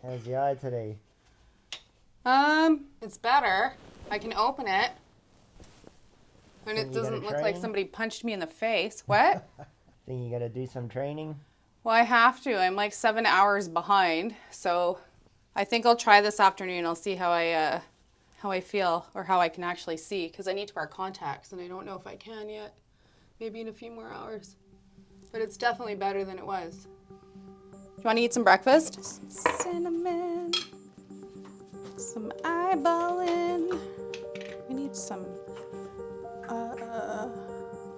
How's the eye today? It's better. I can open it. And Think it you doesn't gotta look like train? somebody punched me in the face. What? Think you gotta do some training? Well, I have to. I'm like 7 hours behind. So I think I'll try this afternoon. I'll see how I feel or how I can actually see because I need to wear contacts and I don't know if I can yet. Maybe in a few more hours. But it's definitely better than it was. Do you want to eat some breakfast? Cinnamon. Some eyeballing. We need some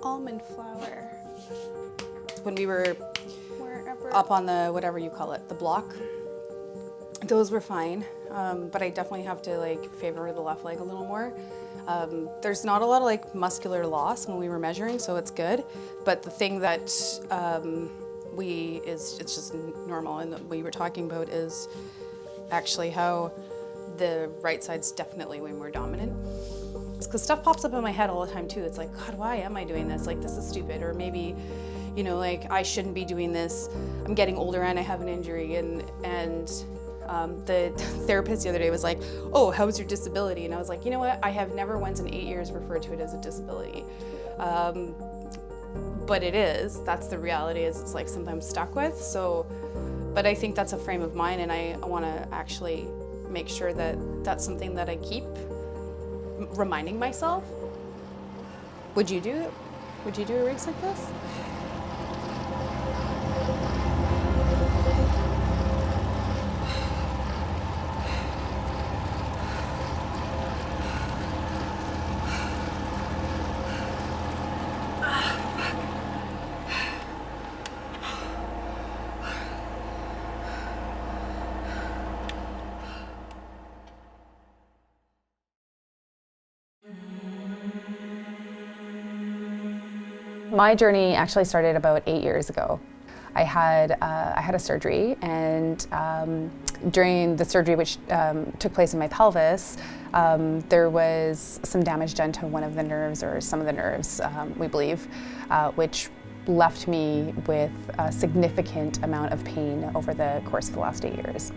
almond flour. When we were up on the, whatever you call it, the block, those were fine. But I definitely have to like favor the left leg a little more. There's not a lot of like muscular loss when we were measuring, so it's good. But the thing that it's just normal and that we were talking about is actually how the right side's definitely way more dominant. It's because stuff pops up in my head all the time too. It's like, God, why am I doing this? Like, this is stupid. Or maybe, you know, like I shouldn't be doing this. I'm getting older and I have an injury. And the therapist the other day was like, oh, how was your disability? And I was like, you know what? I have never once in 8 years referred to it as a disability. But it is. That's the reality is it's like something I'm stuck with. So, but I think that's a frame of mind and I want to actually make sure that that's something that I keep reminding myself. Would you do it? Would you do a race like this? My journey actually started about 8 years ago. I had a surgery, and during the surgery, which took place in my pelvis, there was some damage done to one of the nerves, or some of the nerves, we believe, which left me with a significant amount of pain over the course of the last 8 years.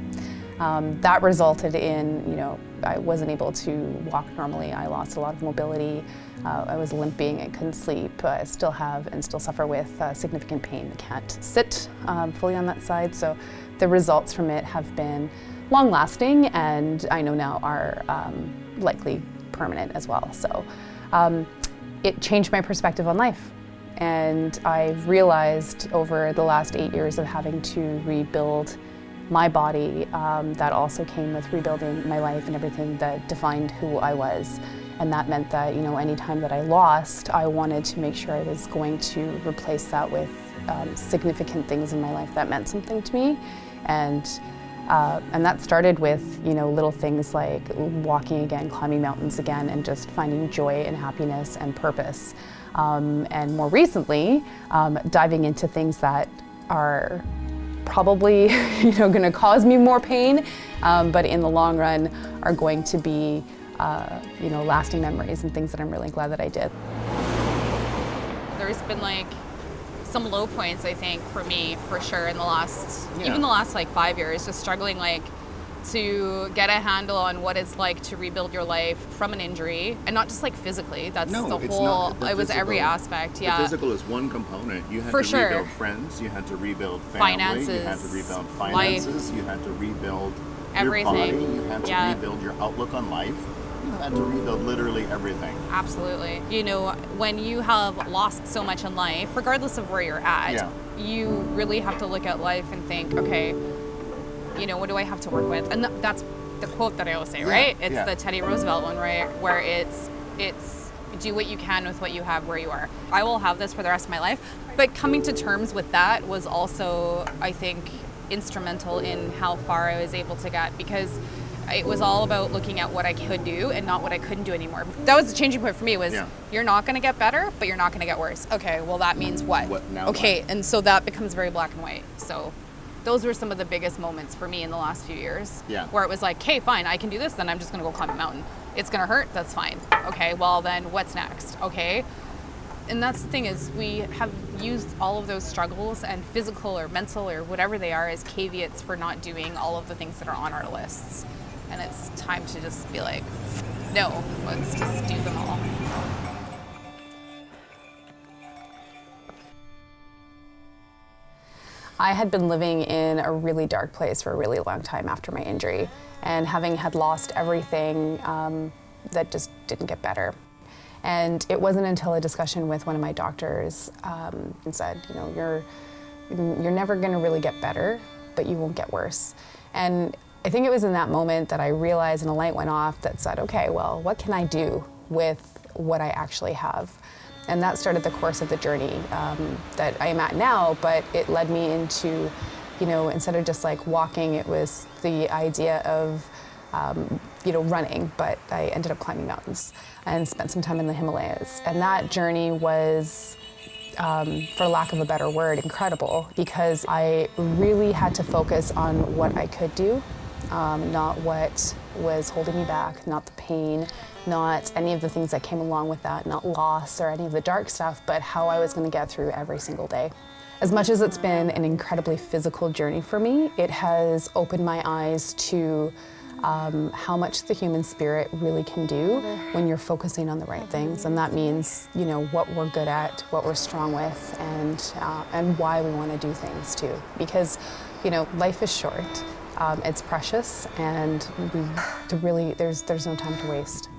That resulted in, you know, I wasn't able to walk normally. I lost a lot of mobility. I was limping, I couldn't sleep. I still have and still suffer with significant pain. I can't sit fully on that side. So the results from it have been long lasting and I know now are likely permanent as well. So it changed my perspective on life. And I've realized over the last 8 years of having to rebuild my body, that also came with rebuilding my life and everything that defined who I was. And that meant that, you know, any time that I lost, I wanted to make sure I was going to replace that with significant things in my life that meant something to me. And that started with, you know, little things like walking again, climbing mountains again, and just finding joy and happiness and purpose. And more recently, diving into things that are probably, you know, going to cause me more pain, but in the long run are going to be, you know, lasting memories and things that I'm really glad that I did. There's been like some low points, I think, for me, for sure, in the last, even the last like 5 years, just struggling like to get a handle on what it's like to rebuild your life from an injury, and not just like physically. That's the whole. It was every aspect. Yeah. The physical is one component. You had for to sure. rebuild friends. You had to rebuild family. Finances. You had to rebuild finances. Life. You had to rebuild Everything. your body. You had to rebuild your outlook on life. You had to rebuild literally everything. Absolutely. You know, when you have lost so much in life, regardless of where you're at, you really have to look at life and think, okay, you know, what do I have to work with? And that's the quote that I always say, right? It's the Teddy Roosevelt one, right? Where it's do what you can with what you have where you are. I will have this for the rest of my life. But coming to terms with that was also, I think, instrumental in how far I was able to get, because it was all about looking at what I could do and not what I couldn't do anymore. That was the changing point for me was, you're not going to get better, but you're not going to get worse. Okay, well, that means what? Okay, and so that becomes very black and white. So those were some of the biggest moments for me in the last few years, where it was like, hey, fine, I can do this, then I'm just going to go climb a mountain. It's going to hurt, that's fine. Okay, well, then what's next? Okay, And that's the thing, is we have used all of those struggles and physical or mental or whatever they are as caveats for not doing all of the things that are on our lists. And it's time to just be like, no, let's just do them all. I had been living in a really dark place for a really long time after my injury, and having had lost everything, that just didn't get better. And it wasn't until a discussion with one of my doctors and said, you know, you're never going to really get better, but you won't get worse. And I think it was in that moment that I realized, and a light went off that said, okay, well, what can I do with what I actually have? And that started the course of the journey that I am at now, but it led me into, you know, instead of just like walking, it was the idea of, you know, running, but I ended up climbing mountains and spent some time in the Himalayas. And that journey was, for lack of a better word, incredible, because I really had to focus on what I could do, not what was holding me back, not the pain, not any of the things that came along with that, not loss or any of the dark stuff, but how I was going to get through every single day. As much as it's been an incredibly physical journey for me, it has opened my eyes to how much the human spirit really can do when you're focusing on the right things. And that means, you know, what we're good at, what we're strong with, and why we want to do things too. Because, you know, life is short, it's precious, and there's no time to waste.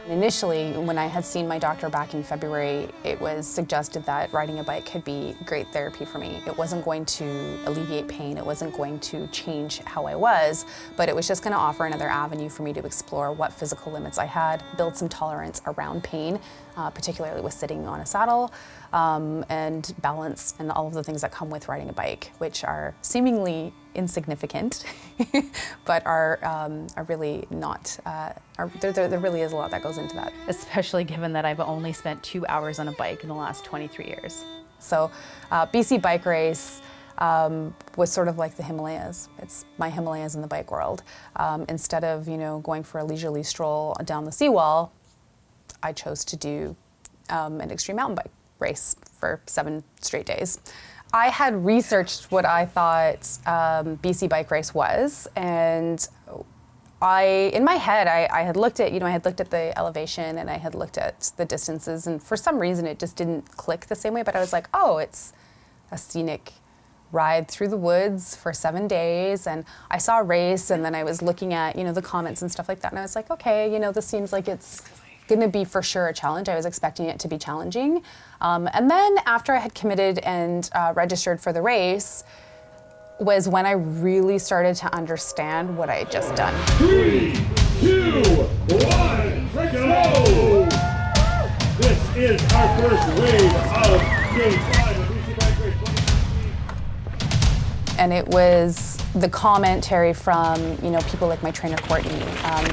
Initially, when I had seen my doctor back in February, it was suggested that riding a bike could be great therapy for me. It wasn't going to alleviate pain, it wasn't going to change how I was, but it was just going to offer another avenue for me to explore what physical limits I had, build some tolerance around pain, particularly with sitting on a saddle, and balance and all of the things that come with riding a bike, which are seemingly insignificant, but are really not, there really is a lot that goes into that. Especially given that I've only spent 2 hours on a bike in the last 23 years. So BC Bike Race was sort of like the Himalayas. It's my Himalayas in the bike world. Instead of, you know, going for a leisurely stroll down the seawall, I chose to do an extreme mountain bike race for 7 straight days. I had researched what I thought BC Bike Race was, and in my head, I had looked at, I had looked at the elevation and I had looked at the distances, and for some reason it just didn't click the same way, but I was like, oh, it's a scenic ride through the woods for 7 days, and I saw a race, and then I was looking at, the comments and stuff like that, and I was like, okay, this seems like it's going to be for sure a challenge. I was expecting it to be challenging. And then after I had committed and registered for the race was when I really started to understand what I had just done. 3, 2, 1, break it low! This is our first wave of Game 5 of BC Bike Race 2019. And it was the commentary from, people like my trainer Courtney,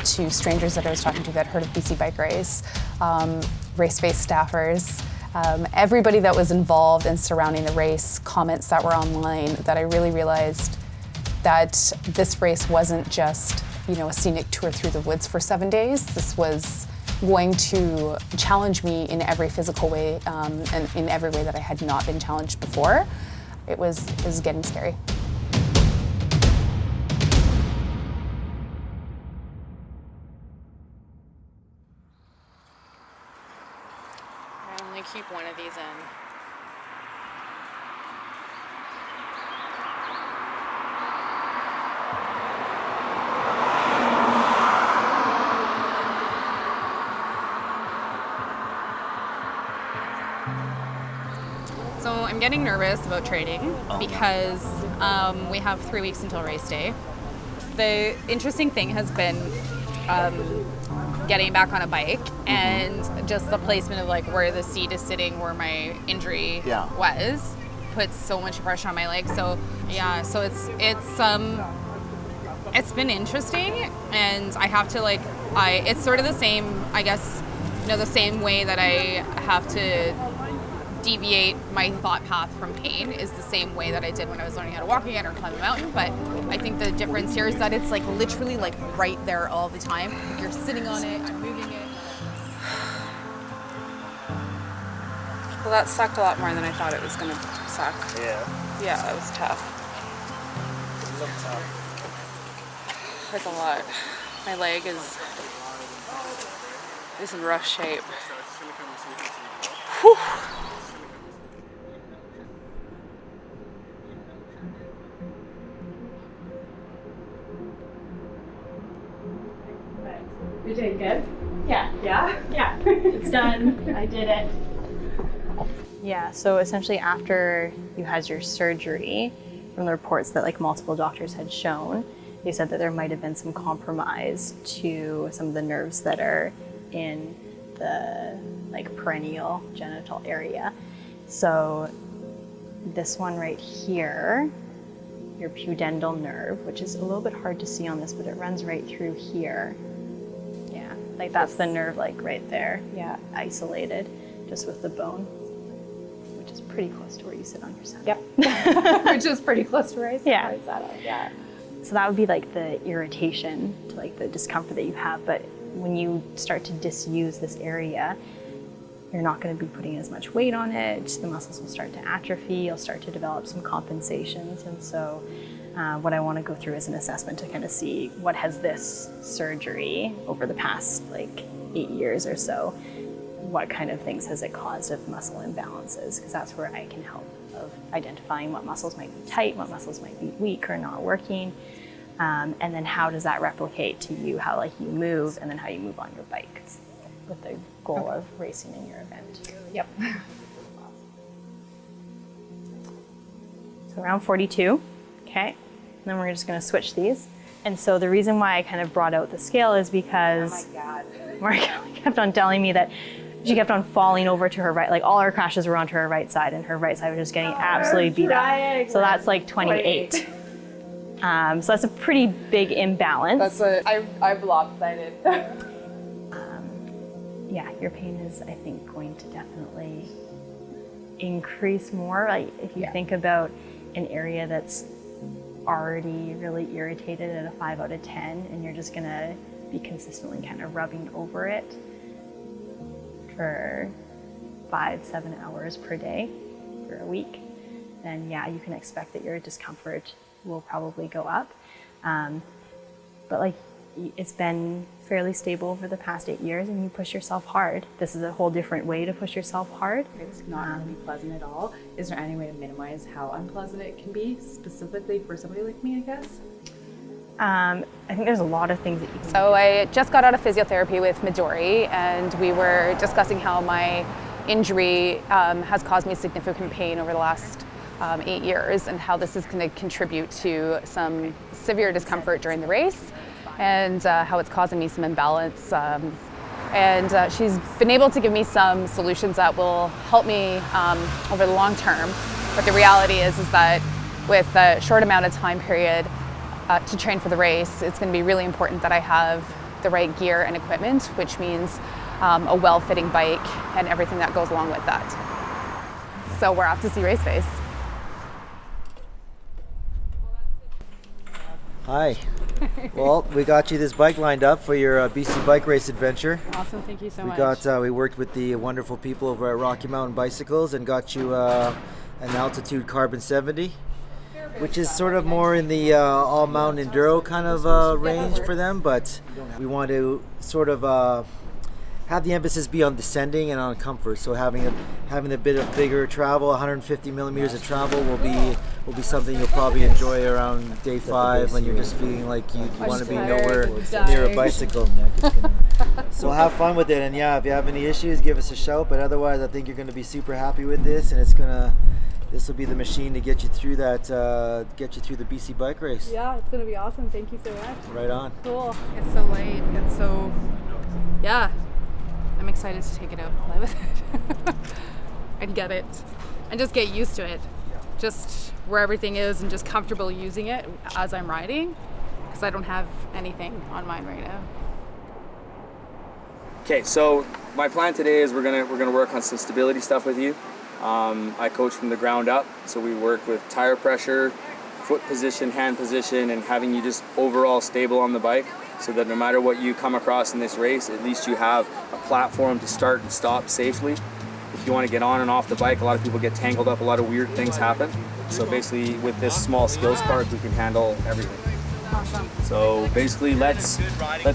to strangers that I was talking to that heard of BC Bike Race, race-face staffers, everybody that was involved in surrounding the race, comments that were online, that I really realized that this race wasn't just, a scenic tour through the woods for 7 days. This was going to challenge me in every physical way, and in every way that I had not been challenged before. It was getting scary. I only keep one of these in. So I'm getting nervous about training because we have 3 weeks until race day. The interesting thing has been getting back on a bike and just the placement of like where the seat is sitting, where my injury was, puts so much pressure on my legs. So yeah, so it's been interesting, and I have to it's sort of the same, I guess, the same way that I have to deviate my thought path from pain is the same way that I did when I was learning how to walk again or climb a mountain. But I think the difference here is that it's like literally like right there all the time. You're sitting on it, I'm moving it. Well, that sucked a lot more than I thought it was gonna suck. Yeah. Yeah, that was tough. Like a lot. My leg is in rough shape. Whew. You're doing good? Yeah. Yeah? Yeah. It's done. I did it. Yeah, so essentially after you had your surgery, from the reports that like multiple doctors had shown, they said that there might have been some compromise to some of the nerves that are in the like perennial genital area. So this one right here, your pudendal nerve, which is a little bit hard to see on this, but it runs right through here. Yeah, like that's the nerve like right there. Yeah, isolated just with the bone, which is pretty close to where you sit on your saddle. Yep. Which is pretty close to where I sit on my saddle. Yeah. So that would be like the irritation, to like the discomfort that you have. But when you start to disuse this area, you're not going to be putting as much weight on it. The muscles will start to atrophy. You'll start to develop some compensations. And so what I want to go through is an assessment to kind of see what has this surgery over the past like 8 years or so, what kind of things has it caused of muscle imbalances? Because that's where I can help of identifying what muscles might be tight, what muscles might be weak or not working. And then how does that replicate to you, how like you move and then how you move on your bike with the goal of racing in your event. Yep. So around 42, okay. And then we're just gonna switch these. And so the reason why I kind of brought out the scale is because Markella kept on telling me that she kept on falling over to her right, like all her crashes were onto her right side and her right side was just getting absolutely beat up. So that's like 28. So that's a pretty big imbalance. I've lopsided. Yeah, your pain is, I think, going to definitely increase more. Like if you think about an area that's already really irritated at a 5 out of 10 and you're just gonna be consistently kind of rubbing over it for 5-7 hours per day for a week, then yeah, you can expect that your discomfort will probably go up. But like, it's been fairly stable over the past 8 years and you push yourself hard. This is a whole different way to push yourself hard. It's not going to be pleasant at all. Is there any way to minimize how unpleasant it can be, specifically for somebody like me, I guess? I think there's a lot of things that you can do. So I just got out of physiotherapy with Midori, and we were discussing how my injury has caused me significant pain over the last 8 years, and how this is going to contribute to some severe discomfort during the race, and how it's causing me some imbalance. And she's been able to give me some solutions that will help me over the long term. But the reality is that with a short amount of time period to train for the race, it's going to be really important that I have the right gear and equipment, which means a well-fitting bike and everything that goes along with that. So we're off to see Race Face. Hi. Well, we got you this bike lined up for your BC bike race adventure. Awesome, thank you so much. We worked with the wonderful people over at Rocky Mountain Bicycles and got you an Altitude Carbon 70, which is sort of more in the all mountain enduro kind of range for them, but we want to sort of have the emphasis be on descending and on comfort. So having a bit of bigger travel, 150 millimeters of travel will be something you'll probably enjoy around day 5 when you're just feeling like you want to be nowhere near a bicycle. So have fun with it, and yeah, if you have any issues, give us a shout. But otherwise, I think you're going to be super happy with this, and this will be the machine to get you through that, get you through the BC bike race. Yeah, it's gonna be awesome. Thank you so much. Right on. Cool. It's so late. It's so, yeah. I'm excited to take it out and play with it and get it and just get used to it. Just where everything is and just comfortable using it as I'm riding, because I don't have anything on mine right now. Okay, so my plan today is we're gonna work on some stability stuff with you. I coach from the ground up, so we work with tire pressure, foot position, hand position, and having you just overall stable on the bike, so that no matter what you come across in this race, at least you have a platform to start and stop safely. If you want to get on and off the bike, a lot of people get tangled up, a lot of weird things happen. So basically with this small skills park, we can handle everything. Awesome. So basically let's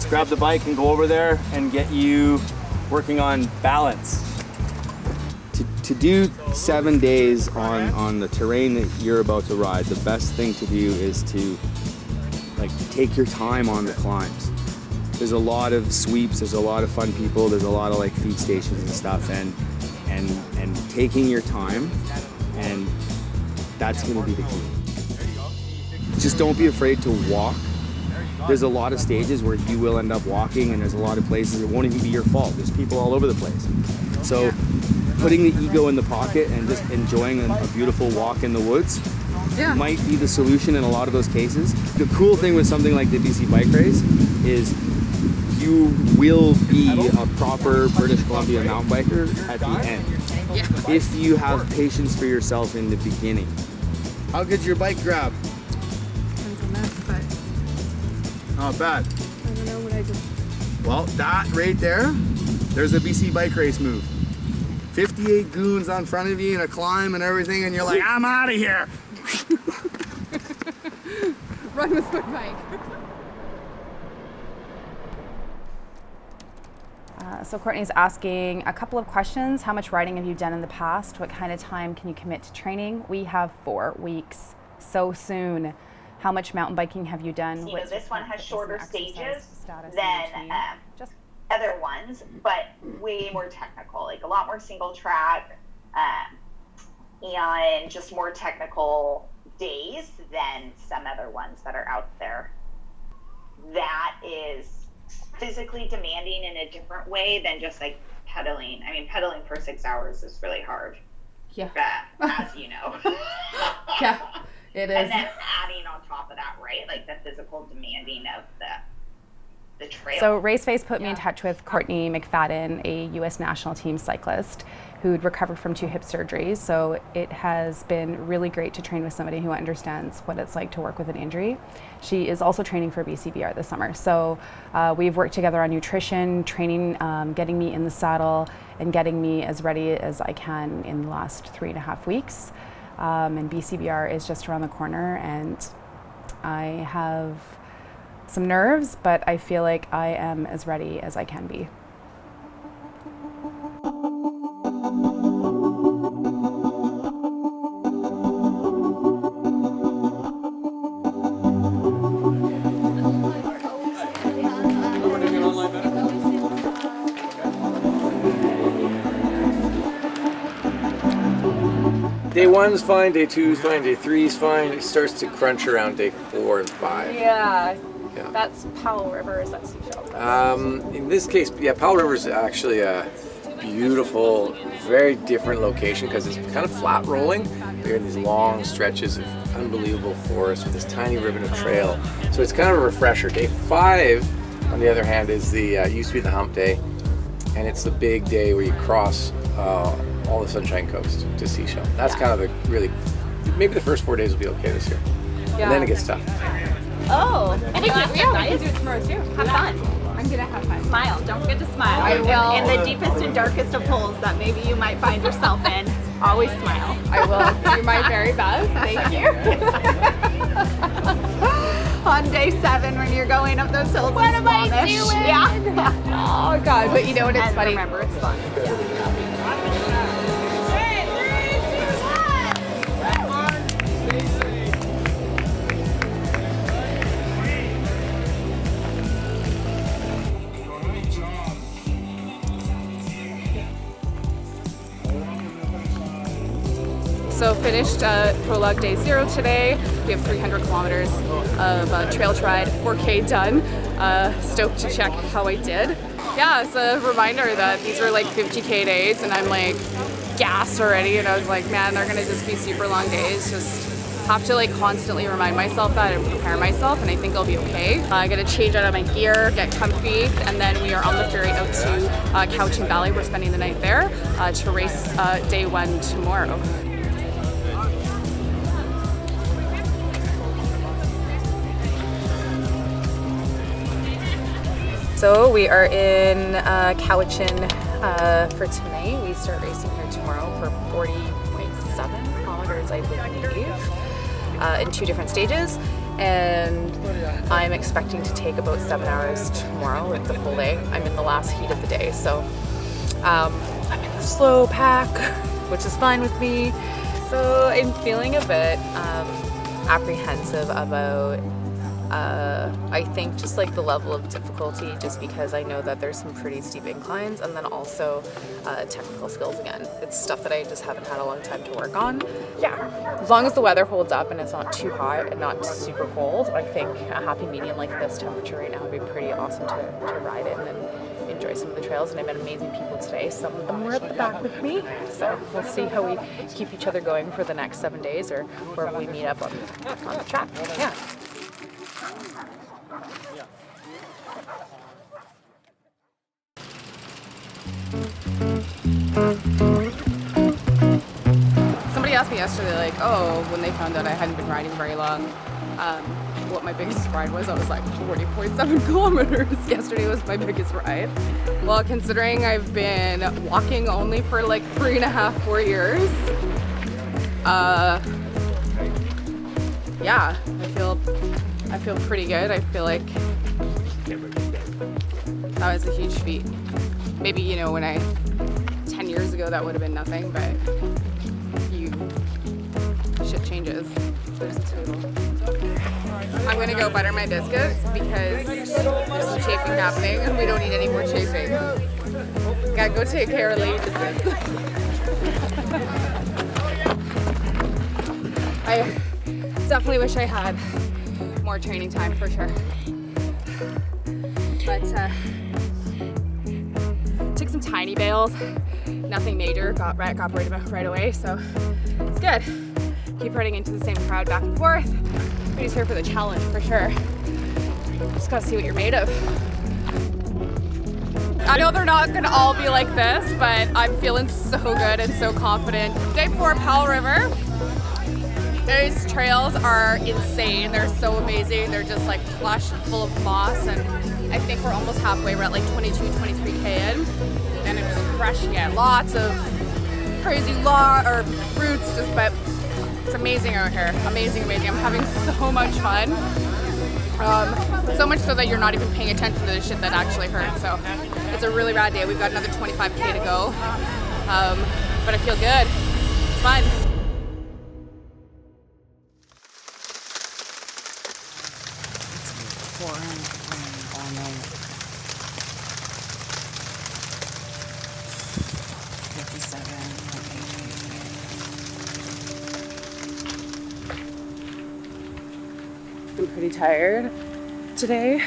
grab the bike and go over there and get you working on balance. To do 7 days on the terrain that you're about to ride, the best thing to do is to take your time on the climbs. There's a lot of sweeps, there's a lot of fun people, there's a lot of feed stations and stuff, and taking your time, and that's gonna be the key. Just don't be afraid to walk. There's a lot of stages where you will end up walking, and there's a lot of places it won't even be your fault. There's people all over the place. So putting the ego in the pocket and just enjoying a beautiful walk in the woods might be the solution in a lot of those cases. The cool thing with something like the BC Bike Race is you will be a proper British Columbia mountain biker at the end. If you have patience for yourself in the beginning. How good's your bike grab? Depends on this, but Not bad. I don't know what I just. Well, that right there, there's a BC Bike Race move. 58 goons on front of you in a climb and everything, and you're like, I'm out of here. Run with my bike. So Courtney's asking a couple of questions. How much riding have you done in the past? What kind of time can you commit to training? We have 4 weeks, so soon. How much mountain biking have you done? You know, this one has shorter stages than other ones, but way more technical, like a lot more single track, and just more technical days than some other ones that are out there. That is physically demanding in a different way than just pedaling. I mean, pedaling for 6 hours is really hard. Yeah. As you know. Yeah, it is. And then adding on top of that, right? The physical demanding of the trail. So Raceface put me in touch with Courtney McFadden, a U.S. national team cyclist who'd recovered from 2 hip surgeries. So it has been really great to train with somebody who understands what it's like to work with an injury. She is also training for BCBR this summer. So we've worked together on nutrition, training, getting me in the saddle, and getting me as ready as I can in the last 3.5 weeks. And BCBR is just around the corner, and I have some nerves, but I feel like I am as ready as I can be. Day 1's fine, day 2's fine, day 3's fine. It starts to crunch around day 4 and 5. Yeah. That's Powell River, is that Seashell? In this case, yeah, Powell River is actually a beautiful, very different location because it's kind of flat rolling. We're in these long stretches of unbelievable forest with this tiny ribbon of trail. So it's kind of a refresher. Day 5, on the other hand, is the used to be the hump day, and it's the big day where you cross all the Sunshine Coast to Seashell. That's kind of the really, maybe the first 4 days will be okay this year. Yeah. And then it gets tough. Oh, And we can do it tomorrow too. have fun. I'm gonna have fun. Smile. Don't forget to smile. I will. In the deepest and darkest of holes that maybe you might find yourself in, always smile. I will do my very best. Thank you. On day 7 when you're going up those hills. What am I doing? Yeah. Oh God, but you know what? It's And funny. remember, it's fun. So finished prologue day 0 today. We have 300 kilometers of trail to ride, 4K done. Stoked to check how I did. Yeah, it's a reminder that these are 50K days and I'm gassed already, and I was like, man, they're gonna just be super long days, just have to like constantly remind myself that and prepare myself, and I think I'll be okay. I gotta change out of my gear, get comfy, and then we are on the ferry out to Cowichan Valley. We're spending the night there to race day 1 tomorrow. So we are in Cowichan for tonight. We start racing here tomorrow for 40.7 kilometers, I believe, in 2 different stages. And I'm expecting to take about 7 hours tomorrow with the full day. I'm in the last heat of the day, so I'm in the slow pack, which is fine with me. So I'm feeling a bit apprehensive about I think just like the level of difficulty, just because I know that there's some pretty steep inclines, and then also technical skills again. It's stuff that I just haven't had a long time to work on. Yeah, as long as the weather holds up and it's not too hot and not super cold, I think a happy medium like this temperature right now would be pretty awesome to ride in and enjoy some of the trails. And I met amazing people today. Some of them were at the back with me, so we'll see how we keep each other going for the next 7 days, or wherever we meet up on the track. Yeah. Somebody asked me yesterday, like, oh, when they found out I hadn't been riding very long, what my biggest ride was. I was like 40.7 kilometers. Yesterday was my biggest ride. Well, considering I've been walking only for like 3.5, 4 years, yeah, I feel pretty good. I feel like that was a huge feat. Maybe, you know, 10 years ago that would have been nothing, but shit changes. There's a total. I'm gonna go butter my biscuits because there's some chafing happening and we don't need any more chafing. Gotta go take care of lady biscuits. I definitely wish I had more training time for sure. But took some tiny bails, nothing major, got right away, so it's good. Keep running into the same crowd back and forth. Everybody's here for the challenge for sure. Just gotta see what you're made of. I know they're not gonna all be like this, but I'm feeling so good and so confident. Day 4, Powell River. Those trails are insane. They're so amazing. They're just like plush and full of moss, and I think we're almost halfway. We're at like 22, 23K in, and it's crushing it. Lots of crazy routes, but it's amazing out here. Amazing. I'm having so much fun. So much so that you're not even paying attention to the shit that actually hurts. So it's a really rad day. We've got another 25K to go, but I feel good. It's fun. I'm pretty tired today.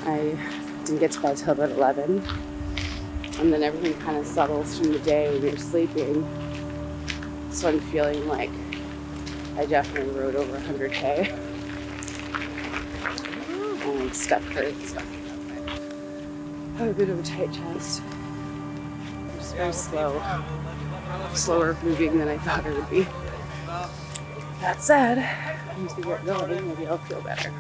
I didn't get to bed till about 11, and then everything kind of settles from the day when you're sleeping. So I'm feeling like I definitely rode over 100K. And stuff hurts. I have a bit of a tight chest. I'm just very slower moving than I thought it would be. That said, once we get going, maybe I'll feel better.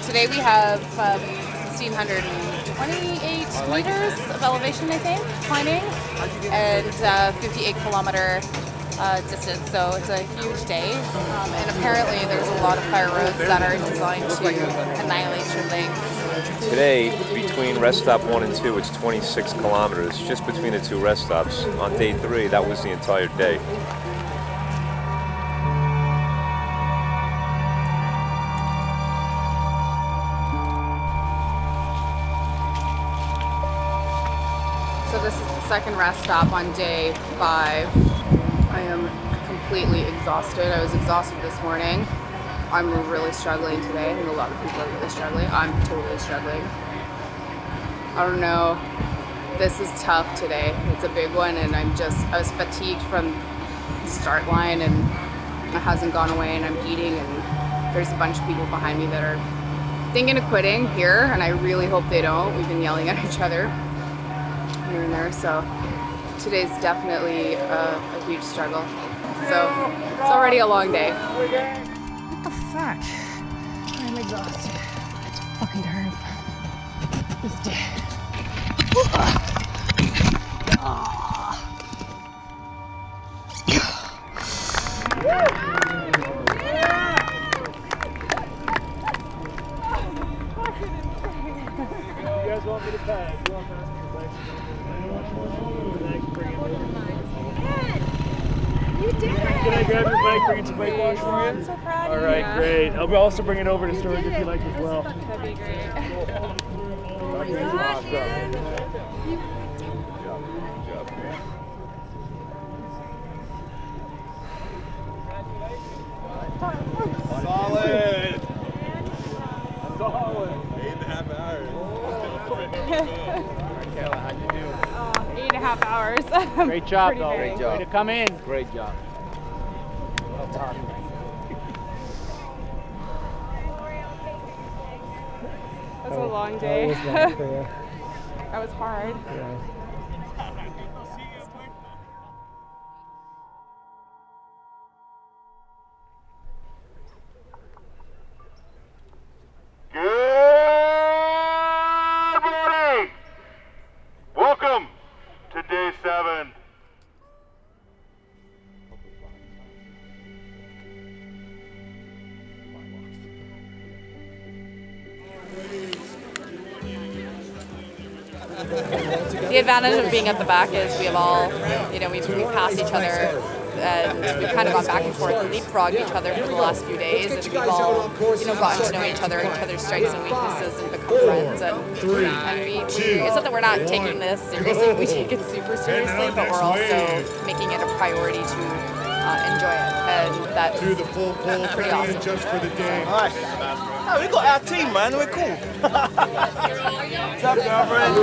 Today we have 1,628 meters of elevation, I think, climbing, and 58 kilometer distance, so it's a huge day. And apparently there's a lot of fire roads that are designed to annihilate your legs. Today, between rest stop 1 and 2, it's 26 kilometers, just between the 2 rest stops. On day 3, that was the entire day. So this is the second rest stop on day 5. I am completely exhausted. I was exhausted this morning. I'm really struggling today. I think a lot of people are really struggling. I'm totally struggling. I don't know This is tough today. It's a big one, and I was fatigued from the start line, and it hasn't gone away, and I'm eating, and there's a bunch of people behind me that are thinking of quitting here, and I really hope they don't. We've been yelling at each other here and there, so today's definitely a huge struggle. So it's already a long day. What the fuck? I'm exhausted. It's fucking hard. This day. You guys want me to pass? You want me You did it! Can I grab your bike, bring it to bike wash for you? I'm so proud of you. All right, great. I'll also bring it over to storage if you like as well. That'd be great. Solid. Solid. 8.5 hours. Markella, how'd you do? 8.5 hours. Great job, Pretty though. great. Great job. Way to come in. Great job. Well done. That was a long day. That was long for you. That was hard. Yeah. Good morning! Welcome to day 7. The advantage of being at the back is we have all, we pass each other, and we've kind of gone back and forth and leapfrogged each other for the last few days, and we've all, gotten to know each other's strengths and weaknesses, and become friends. And we it's not that we're not taking this seriously; we take it super seriously, but we're also making it a priority to enjoy it, and that's pretty awesome. Just for the day. All right. No, we got our team, man. We're cool. What's up, girlfriend? 3,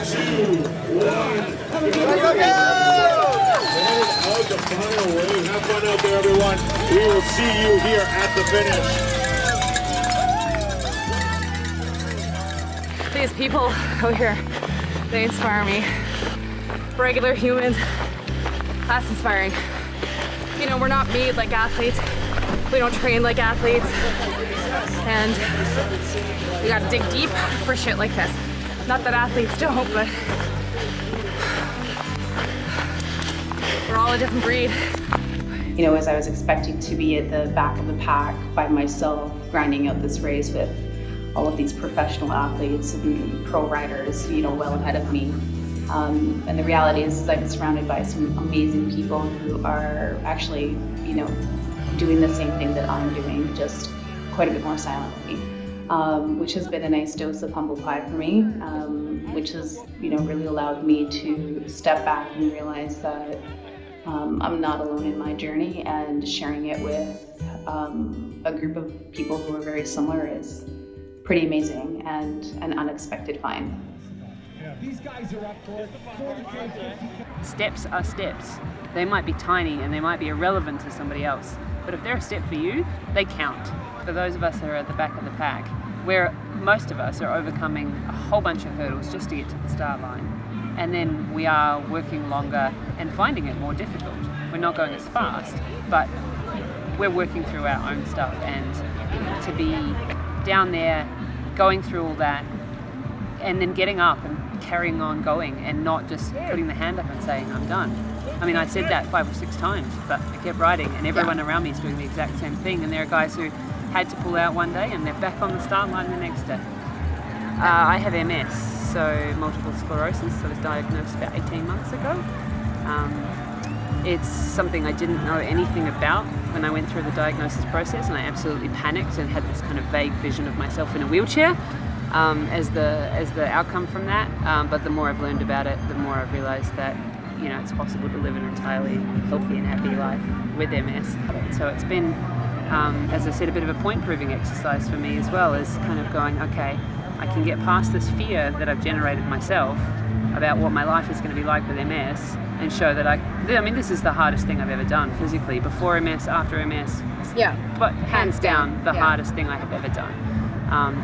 2, 1. Out the final wave. Have fun out there, everyone. We will see you here at the finish. These people out here, they inspire me. Regular humans, that's inspiring. We're not made like athletes. We don't train like athletes. And we gotta dig deep for shit like this. Not that athletes don't, but we're all a different breed. As I was expecting to be at the back of the pack by myself, grinding out this race with all of these professional athletes and pro riders, well ahead of me. And the reality is I'm surrounded by some amazing people who are actually, doing the same thing that I'm doing, just quite a bit more silently, which has been a nice dose of humble pie for me, which has, really allowed me to step back and realize that I'm not alone in my journey, and sharing it with a group of people who are very similar is pretty amazing and an unexpected find. These guys are up for it. Steps are steps. They might be tiny and they might be irrelevant to somebody else, but if they're a step for you, they count. For those of us that are at the back of the pack, where most of us are overcoming a whole bunch of hurdles just to get to the start line, and then we are working longer and finding it more difficult. We're not going as fast, but we're working through our own stuff, and to be down there going through all that and then getting up and carrying on going and not just putting the hand up and saying I'm done. I mean, I said that 5 or 6 times, but I kept riding, and everyone around me is doing the exact same thing, and there are guys who had to pull out one day and they're back on the start line the next day. I have MS, so multiple sclerosis. I was diagnosed about 18 months ago. It's something I didn't know anything about when I went through the diagnosis process, and I absolutely panicked and had this kind of vague vision of myself in a wheelchair as the outcome from that. But the more I've learned about it, the more I've realized that it's possible to live an entirely healthy and happy life with MS. So it's been, as I said, a bit of a point-proving exercise for me as well, as kind of going, okay, I can get past this fear that I've generated myself about what my life is going to be like with MS and show that I mean, this is the hardest thing I've ever done physically. Before MS, after MS. Yeah. But hands down, the hardest thing I have ever done.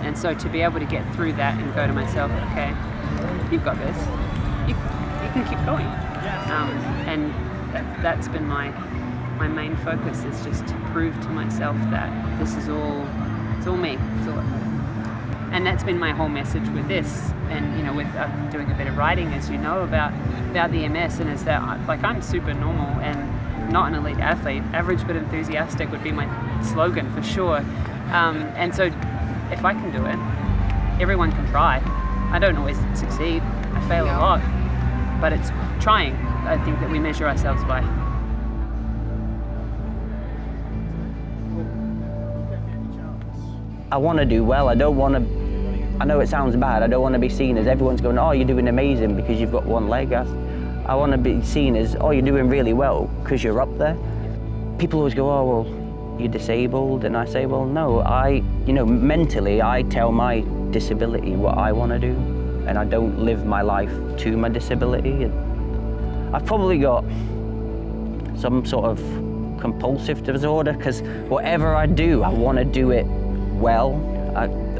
And so to be able to get through that and go to myself, okay, you've got this. You can keep going. And that's been my main focus, is just to prove to myself that this is all, it's all me. And that's been my whole message with this, and with doing a bit of writing, as you know, about the MS, and is that I'm super normal and not an elite athlete. Average but enthusiastic would be my slogan for sure. And so if I can do it, everyone can try. I don't always succeed. I fail a lot, but it's trying, I think, that we measure ourselves by. I want to do well. I don't want to, I know it sounds bad, I don't want to be seen as everyone's going, oh, you're doing amazing because you've got one leg. I want to be seen as, oh, you're doing really well because you're up there. People always go, oh, well, you're disabled. And I say, well, no, mentally, I tell my disability what I want to do, and I don't live my life to my disability. And I've probably got some sort of compulsive disorder, because whatever I do, I want to do it well.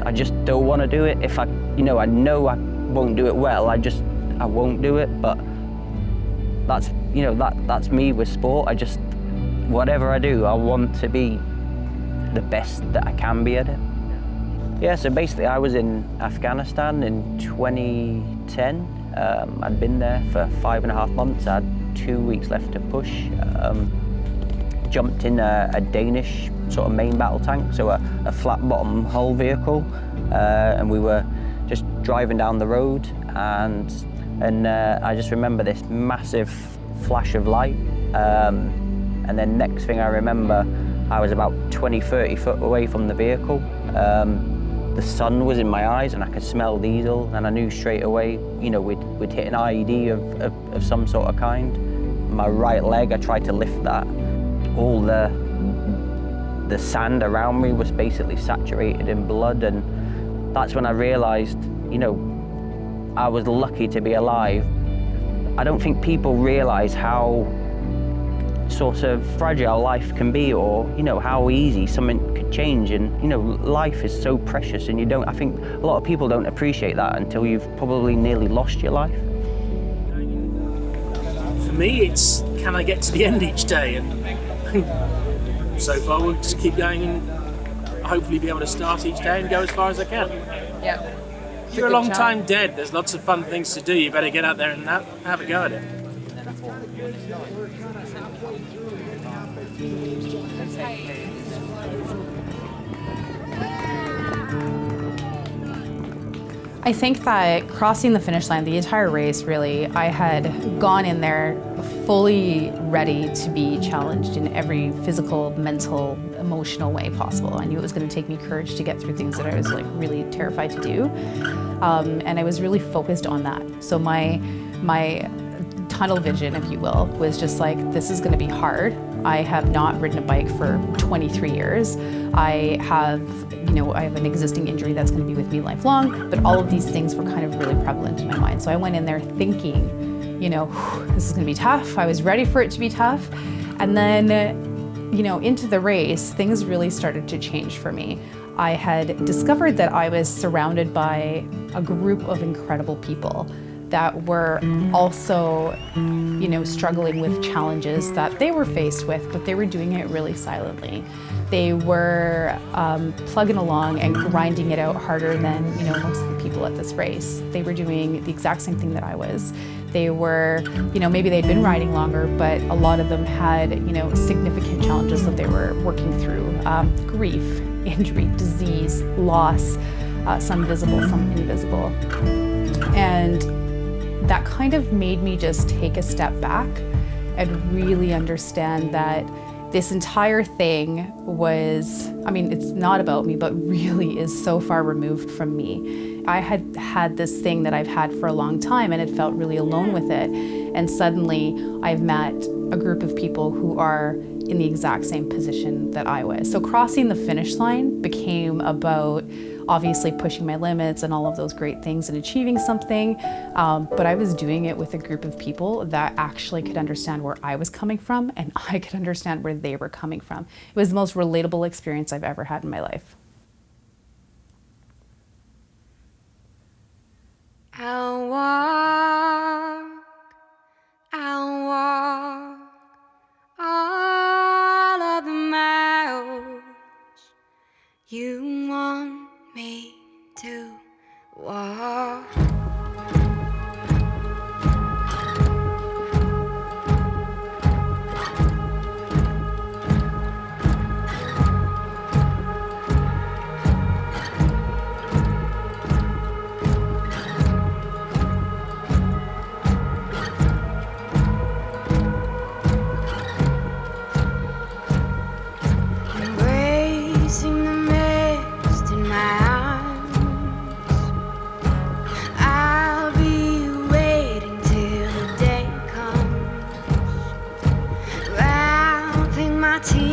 I just don't want to do it. If I know I won't do it well, I won't do it. But that's that's me with sport. Whatever I do, I want to be the best that I can be at it. Yeah, so basically I was in Afghanistan in 2010. I'd been there for 5.5 months. I had 2 weeks left to push. Jumped in a Danish sort of main battle tank, so a flat bottom hull vehicle, and we were just driving down the road, and I just remember this massive flash of light, and then next thing I remember, I was about 20-30 foot away from the vehicle. The sun was in my eyes and I could smell diesel, and I knew straight away, we'd hit an IED of some sort of kind. My right leg, I tried to lift that. All the sand around me was basically saturated in blood, and that's when I realized, I was lucky to be alive. I don't think people realize how sort of fragile life can be, or how easy something could change, and life is so precious, and I think a lot of people don't appreciate that until you've probably nearly lost your life. For me, it's, can I get to the end each day? And so far we'll just keep going and hopefully be able to start each day and go as far as I can. Yeah. You're a long time dead. There's lots of fun things to do. You better get out there and have a go at it. I think that crossing the finish line, the entire race really, I had gone in there fully ready to be challenged in every physical, mental, emotional way possible. I knew it was going to take me courage to get through things that I was really terrified to do. And I was really focused on that. So my tunnel vision, if you will, was just like, this is going to be hard. I have not ridden a bike for 23 years. I have an existing injury that's going to be with me lifelong, but all of these things were kind of really prevalent in my mind. So I went in there thinking, this is going to be tough. I was ready for it to be tough. And then, into the race, things really started to change for me. I had discovered that I was surrounded by a group of incredible people that were also, struggling with challenges that they were faced with, but they were doing it really silently. They were plugging along and grinding it out harder than, most of the people at this race. They were doing the exact same thing that I was. They were, maybe they'd been riding longer, but a lot of them had, significant challenges that they were working through. Grief, injury, disease, loss, some visible, some invisible. And that kind of made me just take a step back and really understand that this entire thing was, it's not about me, but really is so far removed from me. I had this thing that I've had for a long time and had felt really alone with it. And suddenly I've met a group of people who are in the exact same position that I was. So crossing the finish line became about obviously pushing my limits and all of those great things and achieving something. But I was doing it with a group of people that actually could understand where I was coming from, and I could understand where they were coming from. It was the most relatable experience I've ever had in my life. I'll walk all of the miles you want me to walk. Embracing the mist in my arms, I'll be waiting till the day comes, wrapping my tears